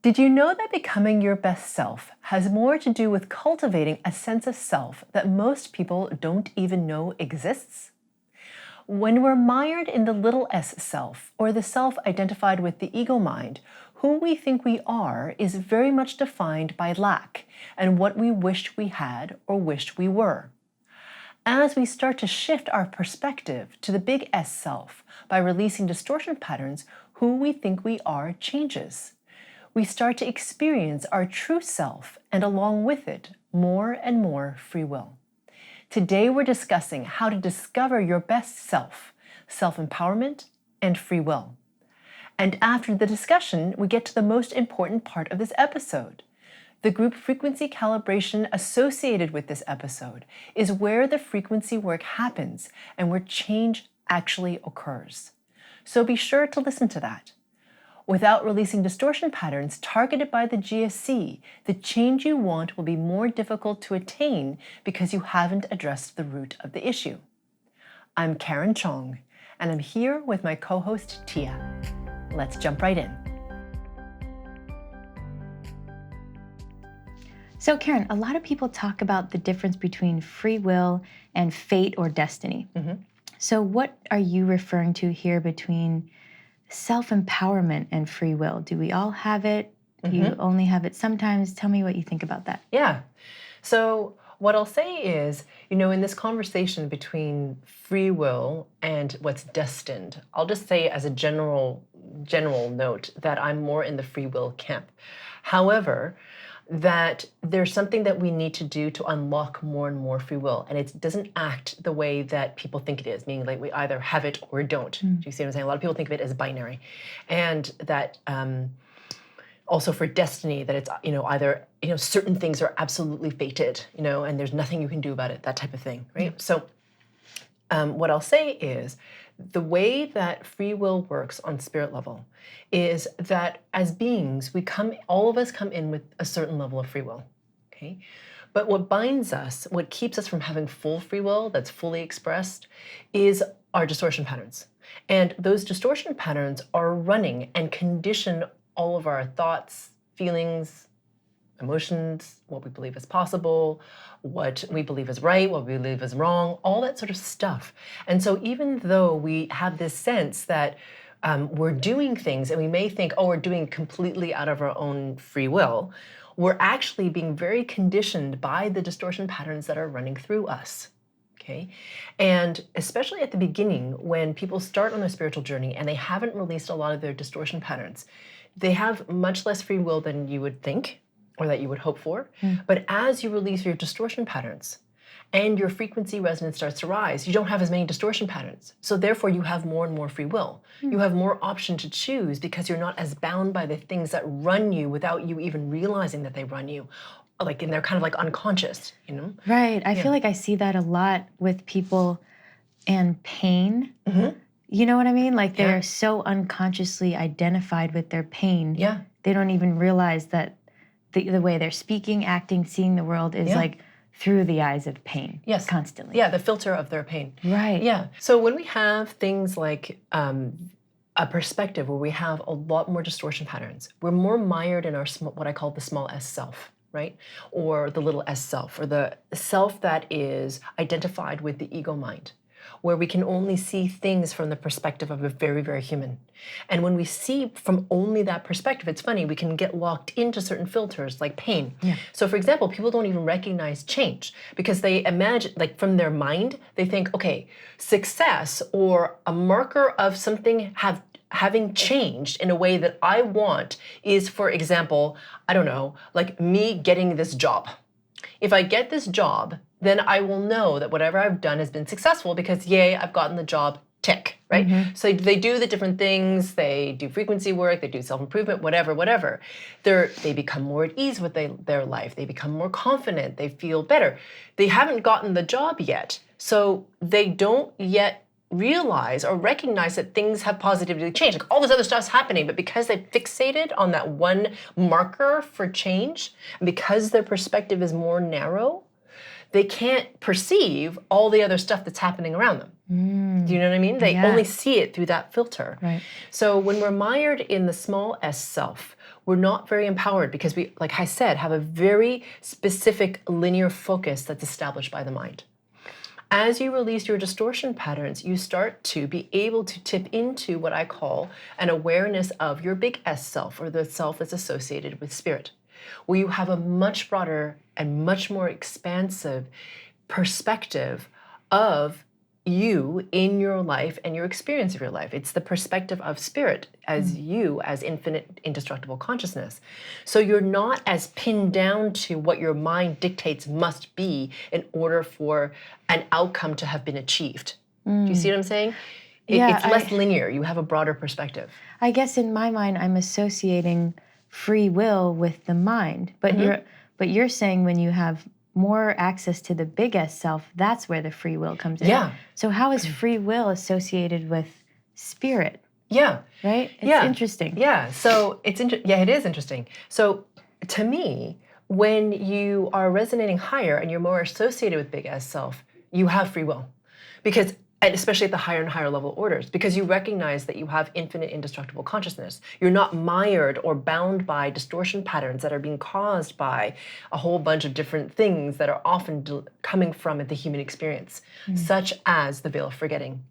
Did you know that becoming your best self has more to do with cultivating a sense of self that most people don't even know exists? When we're mired in the little s self, or the self identified with the ego mind, who we think we are is very much defined by lack and what we wished we had or wished we were. As we start to shift our perspective to the big S self by releasing distortion patterns, who we think we are changes. We start to experience our true self and along with it, more and more free will. Today we're discussing how to discover your best self, self-empowerment, and free will. And after the discussion, we get to the most important part of this episode. The group Frequency Calibration associated with this episode is where the frequency work happens and where change actually occurs. So be sure to listen to that. Without releasing distortion patterns targeted by the GSC, the change you want will be more difficult to attain because you haven't addressed the root of the issue. I'm Karen Cheong, and I'm here with my co-host Tia. Let's jump right in. So Karen, a lot of people talk about the difference between free will and fate or destiny. So what are you referring to here between self-empowerment and free will? Do we all have it? Do you only have it sometimes? Tell me what you think about that. Yeah. So what I'll say is, in this conversation between free will and what's destined, I'll just say as a general note that I'm more in the free will camp. However, that there's something that we need to do to unlock more and more free will. And it doesn't act the way that people think it is, meaning like we either have it or don't. Do you see what I'm saying? A lot of people think of it as binary. And that also for destiny, that it's, either, certain things are absolutely fated, and there's nothing you can do about it, that type of thing, right? So what I'll say is, the way that free will works on spirit level is that as beings, all of us come in with a certain level of free will, okay? But what binds us, what keeps us from having full free will that's fully expressed is our distortion patterns. And those distortion patterns are running and condition all of our thoughts, feelings, emotions, what we believe is possible, what we believe is right, what we believe is wrong, all that sort of stuff. And so even though we have this sense that we're doing things and we may think, we're doing completely out of our own free will, we're actually being very conditioned by the distortion patterns that are running through us. Okay. And especially at the beginning, when people start on their spiritual journey and they haven't released a lot of their distortion patterns, they have much less free will than you would think or that you would hope for. But as you release your distortion patterns and your frequency resonance starts to rise, you don't have as many distortion patterns. So therefore you have more and more free will. You have more option to choose because you're not as bound by the things that run you without you even realizing that they run you. And they're kind of like unconscious, Right. I feel like I see that a lot with people and pain. You know what I mean? Like they're so unconsciously identified with their pain. Yeah. They don't even realize that the way they're speaking, acting, seeing the world is like through the eyes of pain. Yes. Constantly. Yeah, the filter of their pain. Right. Yeah. So when we have things like a perspective where we have a lot more distortion patterns, we're more mired in our what I call the small s self, right? Or the little s self, or the self that is identified with the ego mind, where we can only see things from the perspective of a very, very human. And when we see from only that perspective, it's funny, we can get locked into certain filters like pain. Yeah. So for example, people don't even recognize change because they imagine, like from their mind, they think, okay, success or a marker of something having changed in a way that I want is, for example, I don't know, like me getting this job. If I get this job, then I will know that whatever I've done has been successful because, yay, I've gotten the job, tick, right? So they do the different things, they do frequency work, they do self-improvement, whatever. They become more at ease with their life, they become more confident, they feel better. They haven't gotten the job yet, so they don't yet realize or recognize that things have positively changed. Like all this other stuff's happening, but because they fixated on that one marker for change, and because their perspective is more narrow, they can't perceive all the other stuff that's happening around them. Do you know what I mean? They only see it through that filter. Right. So when we're mired in the small s self, we're not very empowered because we, like I said, have a very specific linear focus that's established by the mind. As you release your distortion patterns, you start to be able to tip into what I call an awareness of your big S self, or the self that's associated with spirit, where you have a much broader and much more expansive perspective of you in your life and your experience of your life. It's the perspective of spirit as you, as infinite, indestructible consciousness. So you're not as pinned down to what your mind dictates must be in order for an outcome to have been achieved. Do you see what I'm saying? It's less linear. You have a broader perspective. I guess in my mind, I'm associating free will with the mind, but you're saying when you have more access to the big S self, that's where the free will comes in. Yeah. So how is free will associated with spirit? Yeah. Right? It's interesting. Yeah. So it is interesting. So to me, when you are resonating higher and you're more associated with big S self, you have free will. Because, and especially at the higher and higher level orders, because you recognize that you have infinite indestructible consciousness. You're not mired or bound by distortion patterns that are being caused by a whole bunch of different things that are often coming from the human experience, such as the veil of forgetting,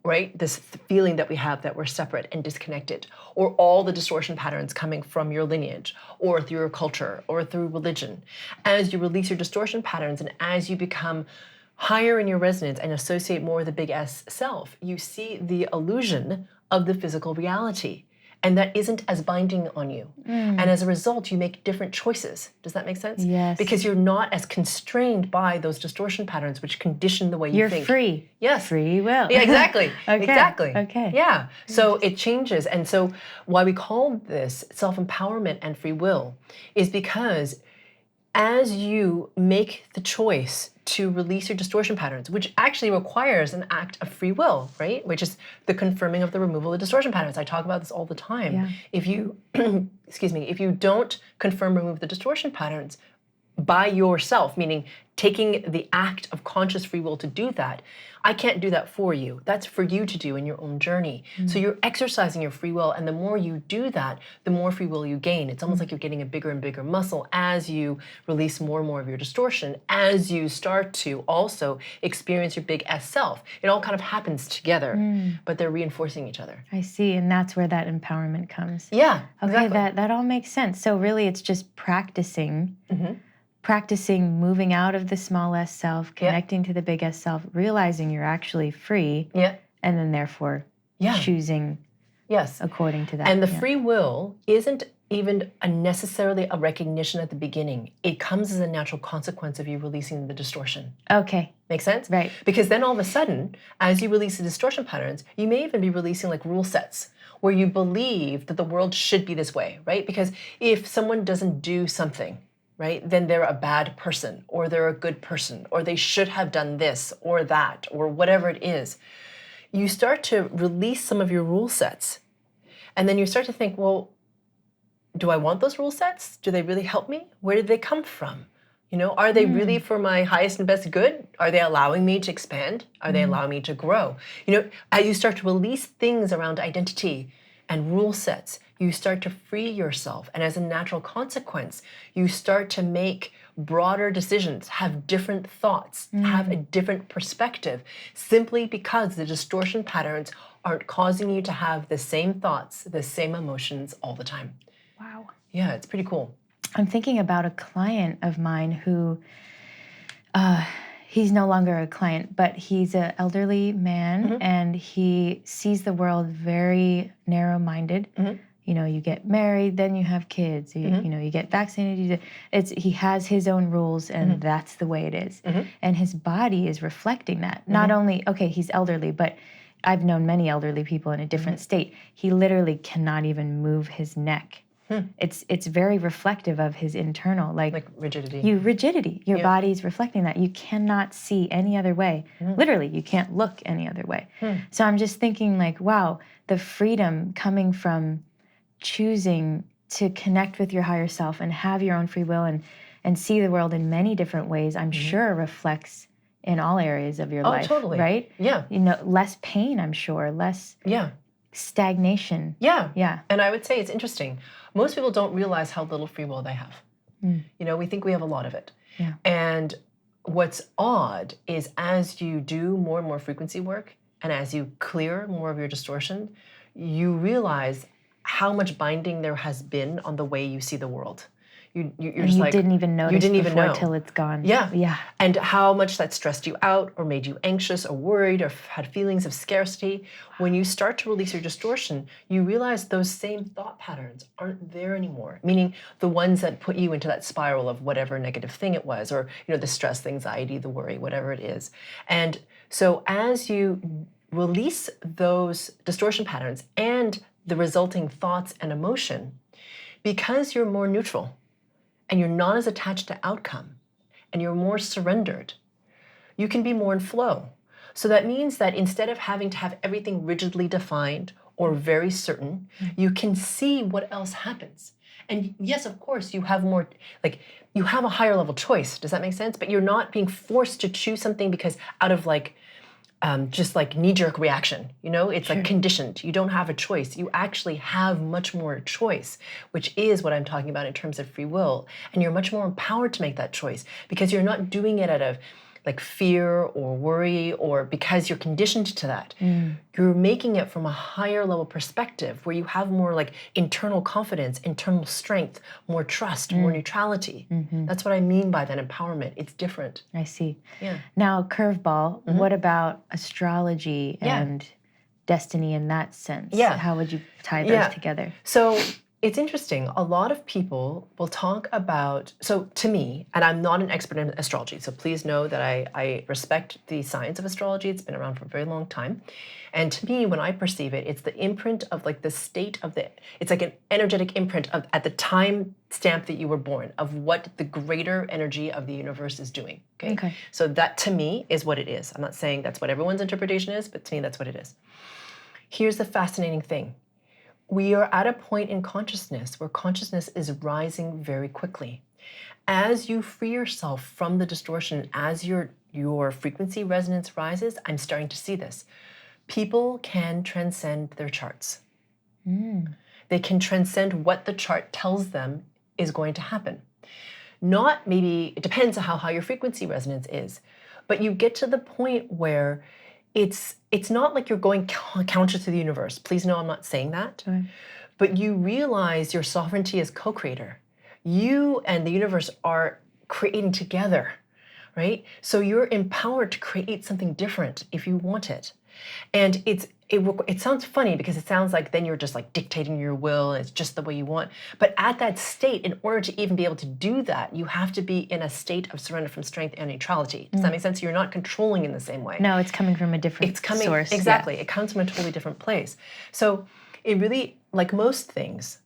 right? This feeling that we have that we're separate and disconnected, or all the distortion patterns coming from your lineage, or through your culture, or through religion. As you release your distortion patterns and as you become higher in your resonance and associate more with the big S self, you see the illusion of the physical reality. And that isn't as binding on you. And as a result, you make different choices. Does that make sense? Yes. Because you're not as constrained by those distortion patterns which condition the way you think. You're free. Yes. Free will. Yeah, exactly. Okay. Exactly. Okay. Yeah. So it changes. And so why we call this self-empowerment and free will is because as you make the choice to release your distortion patterns, which actually requires an act of free will, right? Which is the confirming of the removal of distortion patterns. I talk about this all the time. Yeah. If you, excuse me, if you don't confirm, remove the distortion patterns by yourself, meaning taking the act of conscious free will to do that, I can't do that for you. That's for you to do in your own journey. So you're exercising your free will, and the more you do that, the more free will you gain. It's almost like you're getting a bigger and bigger muscle as you release more and more of your distortion, as you start to also experience your big S self. It all kind of happens together, but they're reinforcing each other. I see, and that's where that empowerment comes. Yeah, Okay, exactly. that all makes sense. So really it's just practicing moving out of the small S self, connecting to the big S self, realizing you're actually free, and then therefore choosing according to that. And the free will isn't even necessarily a recognition at the beginning. It comes as a natural consequence of you releasing the distortion. Okay. Make sense? Right. Because then all of a sudden, as you release the distortion patterns, you may even be releasing like rule sets where you believe that the world should be this way, right? Because if someone doesn't do something, right, then they're a bad person, or they're a good person, or they should have done this or that, or whatever it is. You start to release some of your rule sets. And then you start to think, well, do I want those rule sets? Do they really help me? Where did they come from? You know, are they really for my highest and best good? Are they allowing me to expand? Are they allowing me to grow? You know, as you start to release things around identity and rule sets, you start to free yourself. And as a natural consequence, you start to make broader decisions, have different thoughts, have a different perspective, simply because the distortion patterns aren't causing you to have the same thoughts, the same emotions all the time. Wow. Yeah, it's pretty cool. I'm thinking about a client of mine who, he's no longer a client, but he's an elderly man and he sees the world very narrow-minded. You know, you get married, then you have kids. You know, you get vaccinated. He has his own rules, and that's the way it is. And his body is reflecting that. Not only, okay, he's elderly, but I've known many elderly people in a different state. He literally cannot even move his neck. It's very reflective of his internal, like rigidity. Rigidity. Your body's reflecting that. You cannot see any other way. Literally, you can't look any other way. So I'm just thinking, like, wow, the freedom coming from choosing to connect with your higher self and have your own free will and see the world in many different ways, I'm sure reflects in all areas of your life, totally. right? Yeah. Less pain, I'm sure, less Yeah. stagnation. Yeah. Yeah. And I would say it's interesting. Most people don't realize how little free will they have. We think we have a lot of it. Yeah. And what's odd is as you do more and more frequency work, and as you clear more of your distortion, you realize how much binding there has been on the way you see the world. You're and just you like, didn't even notice you didn't even before know till it's gone. Yeah. Yeah. And how much that stressed you out or made you anxious or worried or had feelings of scarcity. When you start to release your distortion, you realize those same thought patterns aren't there anymore. Meaning the ones that put you into that spiral of whatever negative thing it was, or the stress, the anxiety, the worry, whatever it is. And so as you release those distortion patterns and the resulting thoughts and emotion, because you're more neutral, and you're not as attached to outcome, and you're more surrendered, you can be more in flow. So that means that instead of having to have everything rigidly defined or very certain, you can see what else happens. And yes, of course, you have more, you have a higher level choice. Does that make sense? But you're not being forced to choose something because out of just like knee-jerk reaction, it's like conditioned. You don't have a choice. You actually have much more choice, which is what I'm talking about in terms of free will. And you're much more empowered to make that choice because you're not doing it out of fear or worry or because you're conditioned to that. You're making it from a higher level perspective where you have more internal confidence, internal strength, more trust, more neutrality. That's what I mean by that empowerment. It's different. I see. Yeah. Now, curveball, what about astrology and destiny in that sense? Yeah. How would you tie those together? So it's interesting. A lot of people will talk about, so to me, and I'm not an expert in astrology, so please know that I respect the science of astrology. It's been around for a very long time. And to me, when I perceive it, it's the imprint of the state of it's like an energetic imprint of at the time stamp that you were born, of what the greater energy of the universe is doing. Okay. So that to me is what it is. I'm not saying that's what everyone's interpretation is, but to me, that's what it is. Here's the fascinating thing. We are at a point in consciousness where consciousness is rising very quickly. As you free yourself from the distortion, as your frequency resonance rises, I'm starting to see this. People can transcend their charts. They can transcend what the chart tells them is going to happen. Not maybe, it depends on how high your frequency resonance is, but you get to the point where it's not like you're going counter to the universe. Please know I'm not saying that. But you realize your sovereignty as co-creator. You and the universe are creating together, right? So you're empowered to create something different if you want it. And it sounds funny because it sounds like then you're just dictating your will and it's just the way you want. But at that state, in order to even be able to do that, you have to be in a state of surrender from strength and neutrality. Does that make sense? You're not controlling in the same way. No, it's coming from a different source. Exactly. Yeah. It comes from a totally different place. So it really, like most things,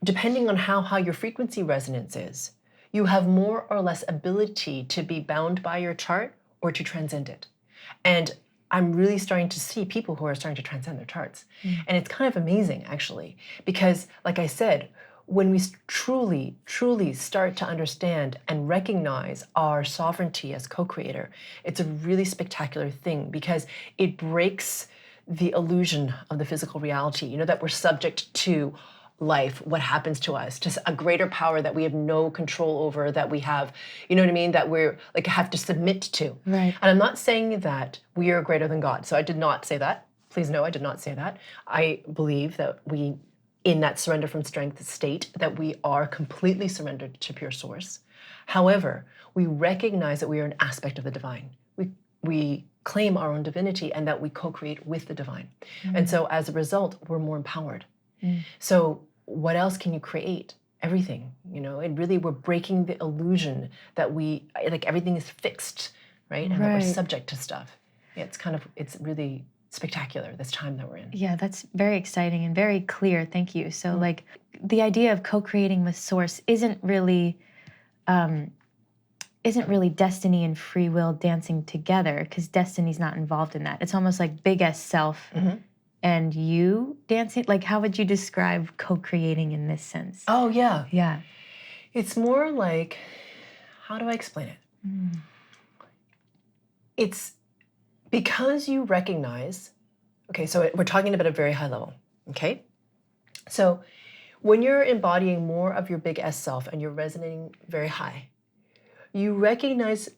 depending on how high your frequency resonance is, you have more or less ability to be bound by your chart or to transcend it. And I'm really starting to see people who are starting to transcend their charts. And it's kind of amazing, actually, because, like I said, when we truly, truly start to understand and recognize our sovereignty as co-creator, it's a really spectacular thing because it breaks the illusion of the physical reality, that we're subject to life, what happens to us, to a greater power that we have no control over, that we have, that we're have to submit to. Right. And I'm not saying that we are greater than God. So I did not say that. Please know I did not say that. I believe that we, in that surrender from strength state, that we are completely surrendered to pure source. However, we recognize that we are an aspect of the divine. We claim our own divinity and that we co-create with the divine. And so as a result, we're more empowered. So what else can you create? Everything, and really we're breaking the illusion that everything is fixed, right? And that we're subject to stuff. Yeah, it's really spectacular, this time that we're in. Yeah, that's very exciting and very clear. Thank you. So the idea of co-creating with source isn't really destiny and free will dancing together because destiny's not involved in that. It's almost like big S self and you dancing. How would you describe co-creating in this sense? Oh, yeah. Yeah. It's more like How do I explain it? It's because you recognize, okay, so we're talking about a very high level, okay? So when you're embodying more of your big S self and you're resonating very high, you recognize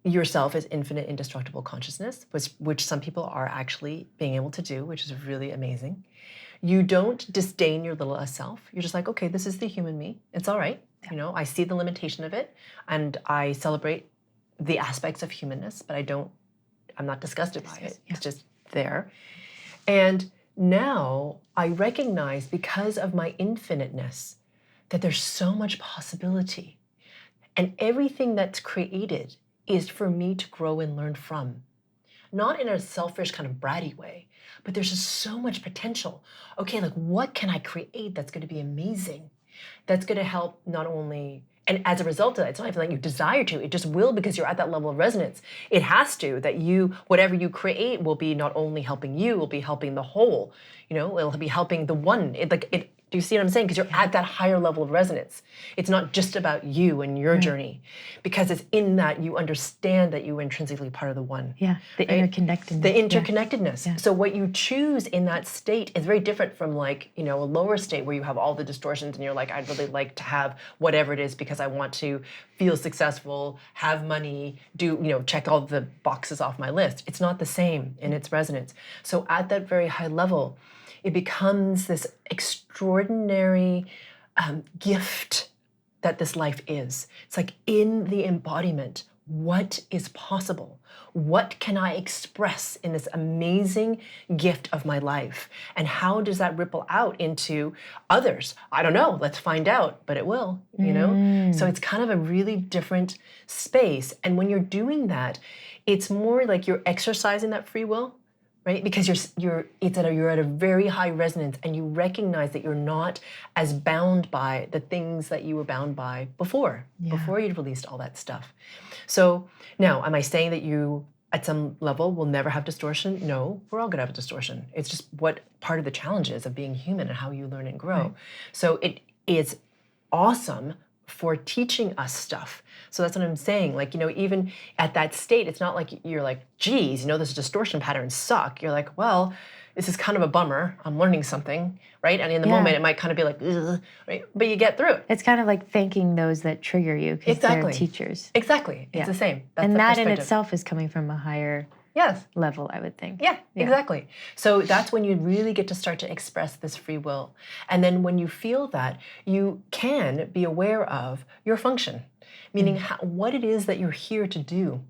yourself as infinite, indestructible consciousness, which some people are actually being able to do, which is really amazing. You don't disdain your little S self. You're just like, okay, this is the human me. It's all right. You know, I see the limitation of it and I celebrate the aspects of humanness, but I'm not disgusted by it. It's just there. And now I recognize, because of my infiniteness, that there's so much possibility. And everything that's created is for me to grow and learn from. Not in a selfish kind of bratty way, but there's just so much potential. Okay, like what can I create that's going to be amazing? That's going to help not only, and as a result of that, it's not even like you desire to, it just will, because you're at that level of resonance. It has to, that whatever you create will be not only helping you, will be helping the whole, it'll be helping the one. Do you see what I'm saying? Because you're at that higher level of resonance. It's not just about you and your journey, because it's in that you understand that you are intrinsically part of the one. Yeah, the interconnectedness. The interconnectedness. Yeah. So what you choose in that state is very different from a lower state where you have all the distortions and you're like, I'd really like to have whatever it is because I want to feel successful, have money, check all the boxes off my list. It's not the same in its resonance. So at that very high level, it becomes this extraordinary gift that this life is. It's like in the embodiment, what is possible? What can I express in this amazing gift of my life? And how does that ripple out into others? I don't know, let's find out, but it will, So it's kind of a really different space. And when you're doing that, it's more like you're exercising that free will, right? Because you're at a very high resonance, and you recognize that you're not as bound by the things that you were bound by before you'd released all that stuff. So now, am I saying that you, at some level, will never have distortion? No, we're all gonna have a distortion. It's just what part of the challenge is of being human and how you learn and grow. Right. So it is awesome for teaching us stuff. So that's what I'm saying. Like, even at that state, it's not like you're like, geez, those distortion patterns suck. You're like, well, this is kind of a bummer. I'm learning something, right? And in the moment, it might kind of be like, ugh, right? But you get through it. It's kind of like thanking those that trigger you because they're teachers. Exactly. It's the same. That's and the that in itself is coming from a higher level, I would think. Yeah, exactly. So that's when you really get to start to express this free will. And then when you feel that, you can be aware of your function, meaning what it is that you're here to do,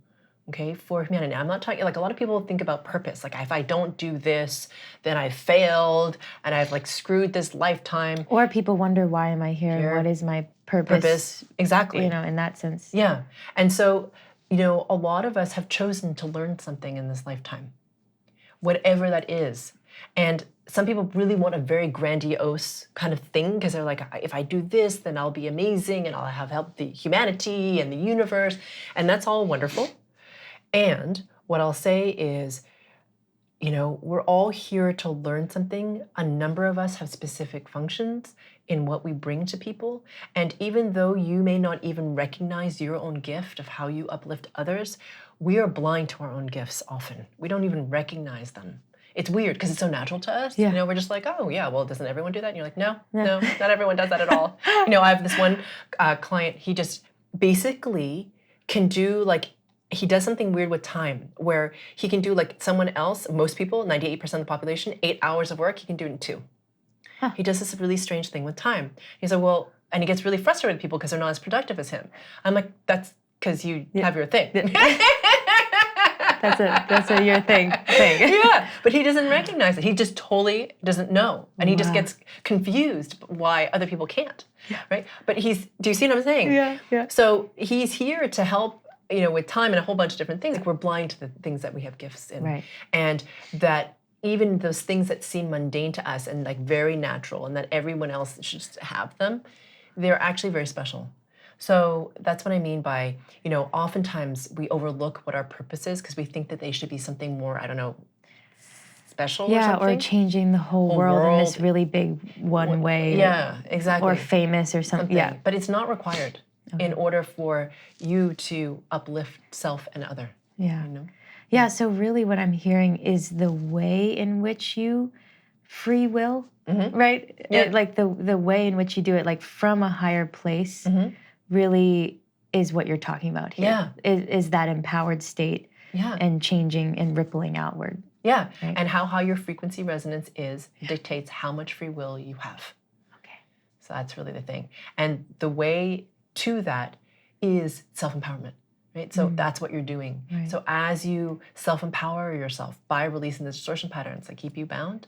okay, for humanity. I'm not talking, like a lot of people think about purpose. Like if I don't do this, then I've failed and I've screwed this lifetime. Or people wonder, why am I here? What is my purpose? Exactly. In that sense. Yeah. And so, a lot of us have chosen to learn something in this lifetime, whatever that is. And some people really want a very grandiose kind of thing because they're like, if I do this, then I'll be amazing and I'll have helped the humanity and the universe. And that's all wonderful. And what I'll say is, we're all here to learn something. A number of us have specific functions in what we bring to people. And even though you may not even recognize your own gift of how you uplift others, we are blind to our own gifts often. We don't even recognize them. It's weird because it's so natural to us. Yeah. We're just like, oh yeah, well, doesn't everyone do that? And you're like, no, not everyone does that at all. I have this one client, he just basically can do he does something weird with time where he can do someone else, most people, 98% of the population, 8 hours of work, he can do it in 2. Huh. He does this really strange thing with time. He's like, well, and he gets really frustrated with people because they're not as productive as him. I'm like, that's because you have your thing. That's a your thing. Yeah, but he doesn't recognize it. He just totally doesn't know. And he just gets confused why other people can't, right? But do you see what I'm saying? Yeah. So he's here to help, with time and a whole bunch of different things. We're blind to the things that we have gifts in. Right. And that even those things that seem mundane to us and very natural and that everyone else should just have them, they're actually very special. So that's what I mean by, oftentimes we overlook what our purpose is because we think that they should be something more, I don't know, special or something. Or changing the whole world in this really big one way. Yeah, exactly. Or famous or something. Yeah. But it's not required. in order for you to uplift self and other. Yeah. You know? Yeah, so really what I'm hearing is the way in which you free will, right? Yeah. Like the way in which you do it, like from a higher place, really is what you're talking about here. Yeah. Is that empowered state and changing and rippling outward. Yeah, right? and how your frequency resonance is dictates how much free will you have. Okay. So that's really the thing. And the way to that is self-empowerment. Right? So that's what you're doing. Right. So as you self-empower yourself by releasing the distortion patterns that keep you bound,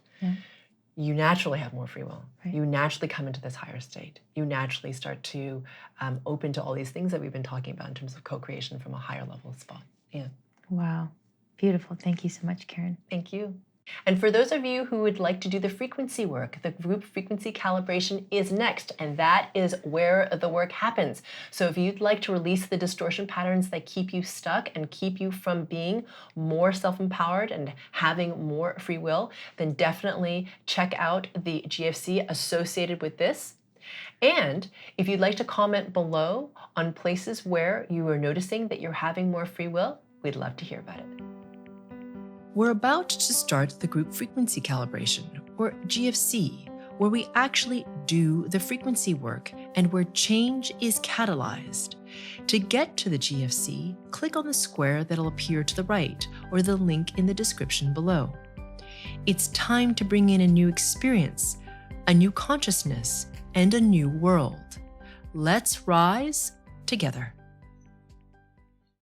you naturally have more free will. Right. You naturally come into this higher state. You naturally start to open to all these things that we've been talking about in terms of co-creation from a higher level spot. Yeah. Wow. Beautiful. Thank you so much, Karen. Thank you. And for those of you who would like to do the frequency work, the group frequency calibration is next, and that is where the work happens. So if you'd like to release the distortion patterns that keep you stuck and keep you from being more self-empowered and having more free will, then definitely check out the GFC associated with this. And if you'd like to comment below on places where you are noticing that you're having more free will, we'd love to hear about it. We're about to start the group frequency calibration, or GFC, where we actually do the frequency work and where change is catalyzed. To get to the GFC, click on the square that'll appear to the right or the link in the description below. It's time to bring in a new experience, a new consciousness, and a new world. Let's rise together.